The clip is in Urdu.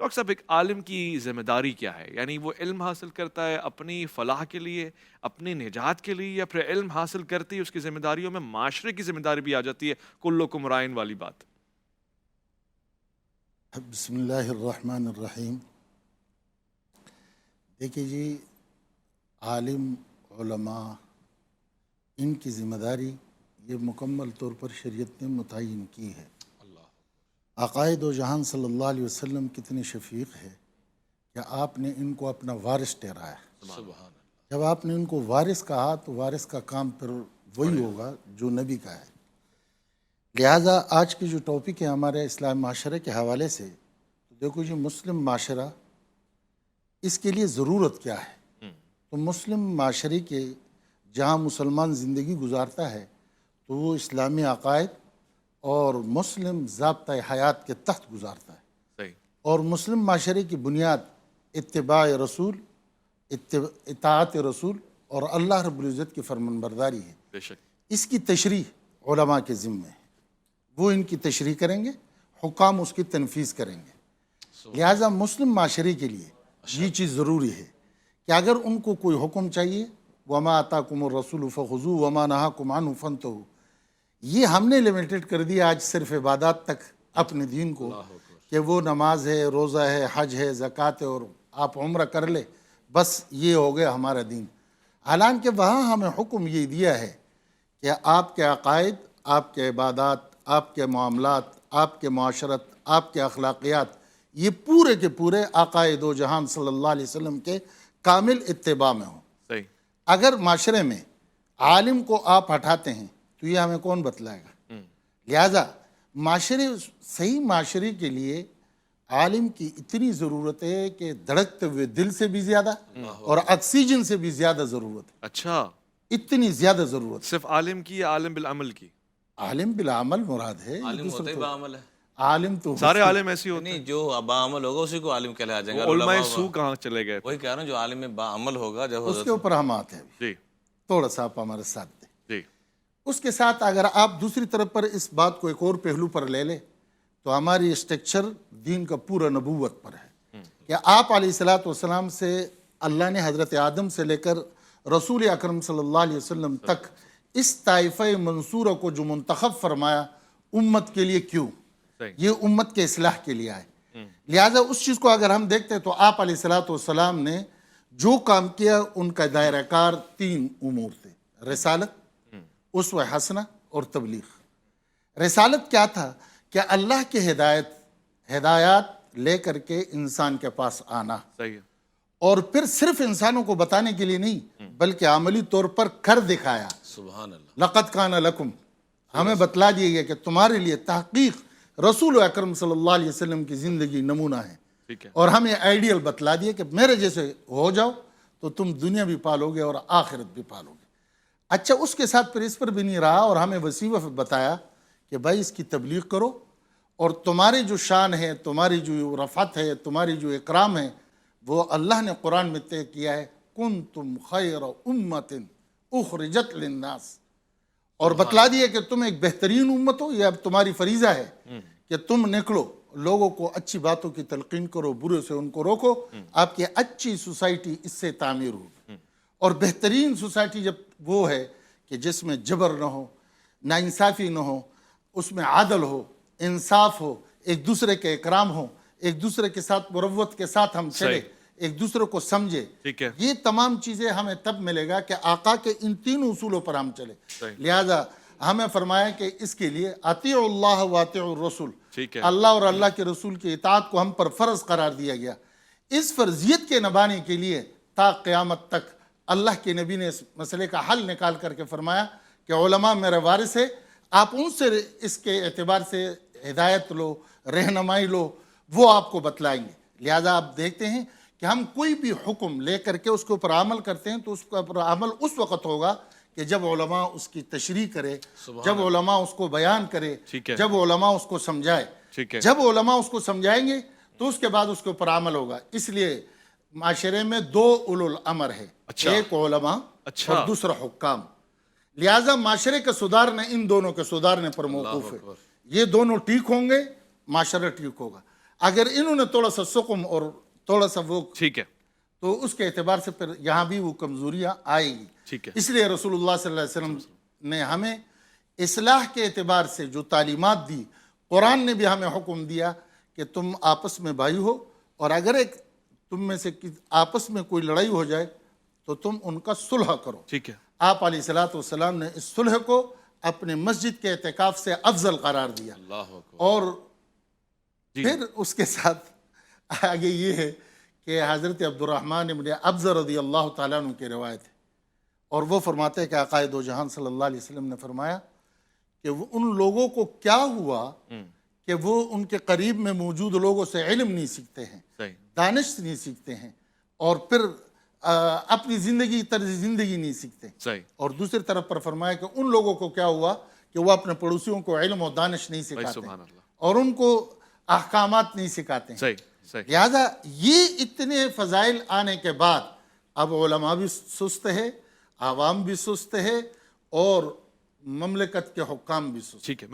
ڈاکٹر صاحب ایک عالم کی ذمہ داری کیا ہے؟ یعنی وہ علم حاصل کرتا ہے اپنی فلاح کے لیے، اپنی نجات کے لیے، یا پھر علم حاصل کرتے ہی اس کی ذمہ داریوں میں معاشرے کی ذمہ داری بھی آ جاتی ہے، کلکم رائن والی بات؟ بسم اللہ الرحمن الرحیم۔ دیکھیے جی، عالم، علماء، ان کی ذمہ داری یہ مکمل طور پر شریعت نے متعین کی ہے۔ عقائد و جہان صلی اللہ علیہ وسلم کتنے شفیق ہے کہ آپ نے ان کو اپنا وارث ٹھہرایا۔ جب آپ نے ان کو وارث کہا تو وارث کا کام پھر وہی ہوگا جو نبی کا ہے۔ لہٰذا آج کی جو ٹاپک ہے ہمارے اسلام معاشرے کے حوالے سے، دیکھو جی، مسلم معاشرہ اس کے لیے ضرورت کیا ہے؟ تو مسلم معاشرے کے جہاں مسلمان زندگی گزارتا ہے تو وہ اسلامی عقائد اور مسلم ضابطۂ حیات کے تحت گزارتا ہے۔ صحیح۔ اور مسلم معاشرے کی بنیاد اتباع رسول، اطاعت رسول اور اللہ رب العزت کی فرمانبرداری ہے۔ بے شک۔ اس کی تشریح علماء کے ذمہ ہے، وہ ان کی تشریح کریں گے، حکام اس کی تنفیذ کریں گے۔ لہٰذا مسلم معاشرے کے لیے یہ چیز ضروری ہے کہ اگر ان کو کوئی حکم چاہیے، وَمَا آتَاكُمُ الرَّسُولُ فَخُذُوهُ وَمَا نَهَاكُمْ عَنْهُ فَانْتَهُوا، یہ ہم نے لیمیٹڈ کر دیا آج صرف عبادات تک اپنے دین کو، کہ وہ نماز ہے، روزہ ہے، حج ہے، زکوٰۃ ہے، اور آپ عمرہ کر لے، بس یہ ہو گیا ہمارا دین۔ حالانکہ وہاں ہمیں حکم یہ دیا ہے کہ آپ کے عقائد، آپ کے عبادات، آپ کے معاملات، آپ کے معاشرت، آپ کے اخلاقیات، یہ پورے کے پورے آقائے دو جہان صلی اللہ علیہ وسلم کے کامل اتباع میں ہوں۔ صحیح۔ اگر معاشرے میں عالم کو آپ ہٹاتے ہیں تو یہ ہمیں کون بتلائے گا؟ لہٰذا صحیح معاشرے کے لیے عالم کی اتنی ضرورت ہے کہ دھڑکتے ہوئے دل سے بھی زیادہ اور آکسیجن سے بھی زیادہ ضرورت ہے۔ اچھا، اتنی زیادہ ضرورت ہے۔ صرف عالم کی یا عالم بالعمل کی؟ عالم بالعمل مراد ہے، عالم ہوتا ہی باعمل ہے۔ عالم تو سارے عالم ایسے ہوتے ہیں؟ نہیں، جو باعمل ہوگا اسی کو عالم کہلایا جائے گا۔ علماء سو کہاں چلے گئے؟ وہی کہہ رہا ہوں، جو عالم باعمل ہوگا جب اس کے اوپر ہم آتے ہیں۔ جی تھوڑا سا آپ ہمارے ساتھ دیں۔ جی۔ اس کے ساتھ اگر آپ دوسری طرف پر اس بات کو ایک اور پہلو پر لے لیں تو ہماری اسٹرکچر دین کا پورا نبوت پر ہے کہ آپ علیہ الصلوۃ والسلام سے اللہ نے حضرت آدم سے لے کر رسول اکرم صلی اللہ علیہ وسلم تک اس طائفہ منصورہ کو جو منتخب فرمایا امت کے لیے، کیوں؟ یہ امت کے اصلاح کے لیے آئے۔ لہٰذا اس چیز کو اگر ہم دیکھتے ہیں تو آپ علیہ الصلوۃ والسلام نے جو کام کیا ان کا دائرہ کار تین امور تھے: رسالت، اسوہ حسنہ اور تبلیغ۔ رسالت کیا تھا؟ کہ اللہ کے ہدایات لے کر کے انسان کے پاس آنا، صحیح، اور پھر صرف انسانوں کو بتانے کے لیے نہیں بلکہ عملی طور پر کر دکھایا۔ سبحان اللہ۔ لقد کان لکم، ہمیں بتلا دیا گیا کہ تمہارے لیے تحقیق رسول اکرم صلی اللہ علیہ وسلم کی زندگی نمونہ ہے، ٹھیک ہے، اور ہمیں آئیڈیل بتلا دیا کہ میرے جیسے ہو جاؤ تو تم دنیا بھی پالو گے اور آخرت بھی پالو گے۔ اچھا، اس کے ساتھ پھر اس پر بھی نہیں رہا اور ہمیں وسیلہ بتایا کہ بھائی اس کی تبلیغ کرو، اور تمہاری جو شان ہے، تمہاری جو رفعت ہے، تمہاری جو اکرام ہے، وہ اللہ نے قرآن میں طے کیا ہے، کنتم خیر امت اخرجت للناس، اور بتلا دیا کہ تم ایک بہترین امت ہو۔ یہ اب تمہاری فریضہ ہے کہ تم نکلو، لوگوں کو اچھی باتوں کی تلقین کرو، برے سے ان کو روکو، آپ کی اچھی سوسائٹی اس سے تعمیر ہوگی۔ اور بہترین سوسائٹی جب وہ ہے کہ جس میں جبر نہ ہو، ناانصافی نہ ہو، اس میں عدل ہو، انصاف ہو، ایک دوسرے کے اکرام ہو، ایک دوسرے کے ساتھ مروت کے ساتھ ہم چلے، ایک دوسرے کو سمجھے، ٹھیک ہے، یہ تمام چیزیں ہمیں تب ملے گا کہ آقا کے ان تین اصولوں پر ہم چلے۔ لہذا ہمیں فرمایا کہ اس کے لیے اطیعوا اللہ واطیعوا الرسول، ٹھیک ہے، اللہ اور اللہ کے رسول کی اطاعت کو ہم پر فرض قرار دیا گیا۔ اس فرضیت کے نبھانے کے لیے تا قیامت تک اللہ کے نبی نے اس مسئلے کا حل نکال کر کے فرمایا کہ علماء میرے وارث ہے، آپ ان سے اس کے اعتبار سے ہدایت لو، رہنمائی لو، وہ آپ کو بتلائیں گے۔ لہذا آپ دیکھتے ہیں کہ ہم کوئی بھی حکم لے کر کے اس کے اوپر عمل کرتے ہیں تو اس کے اوپر عمل اس وقت ہوگا کہ جب علماء اس کی تشریح کرے، جب علماء اس کو بیان کرے، جب علماء اس کو سمجھائے۔ جب علماء اس کو سمجھائیں گے تو اس کے بعد اس کے اوپر عمل ہوگا۔ اس لیے معاشرے میں دو اولو الامر ہے، ایک علماء اور دوسرا حکام۔ لہٰذا معاشرے کے سدھارنا ان دونوں کے سدھارنے پر موقوف ہے۔ یہ دونوں ٹھیک ہوں گے، معاشرہ ٹھیک ہوگا۔ اگر انہوں نے تھوڑا سا سقم اور تھوڑا سا وہ ٹھیک ہے تو اس کے اعتبار سے پھر یہاں بھی وہ کمزوریاں آئیں گی. ٹھیک ہے اس لیے رسول اللہ صلی اللہ علیہ وسلم نے ہمیں اصلاح کے اعتبار سے جو تعلیمات دی, قرآن نے بھی ہمیں حکم دیا کہ تم آپس میں بھائی ہو, اور اگر ایک تم میں سے آپس میں کوئی لڑائی ہو جائے تو تم ان کا صلح کرو. ٹھیک ہے آپ علیہ الصلوۃ والسلام نے اس صلح کو اپنے مسجد کے اعتکاف سے افضل قرار دیا. اللہ اکبر. اور جی. پھر اس کے ساتھ آگے یہ ہے کہ حضرت عبد الرحمن ابن ابزہ رضی اللہ تعالیٰ عنہ کی روایت ہے, اور وہ فرماتے ہیں کہ آقا دو جہان صلی اللہ علیہ وسلم نے فرمایا کہ وہ ان لوگوں کو کیا ہوا کہ وہ ان کے قریب میں موجود لوگوں سے علم نہیں سیکھتے ہیں, صحیح دانش نہیں سیکھتے ہیں, اور پھر اپنی زندگی طرز زندگی نہیں سیکھتے. صحیح اور دوسری طرف پر فرمایا کہ ان لوگوں کو کیا ہوا کہ وہ اپنے پڑوسیوں کو علم اور دانش نہیں سکھاتے سبحان اللہ. اور ان کو احکامات نہیں سکھاتے ہیں. صحیح صحیح لہذا یہ اتنے فضائل آنے کے بعد اب علماء بھی سست ہے, عوام بھی سست ہے, اور مملکت کے حکام بھی سست. ٹھیک ہے.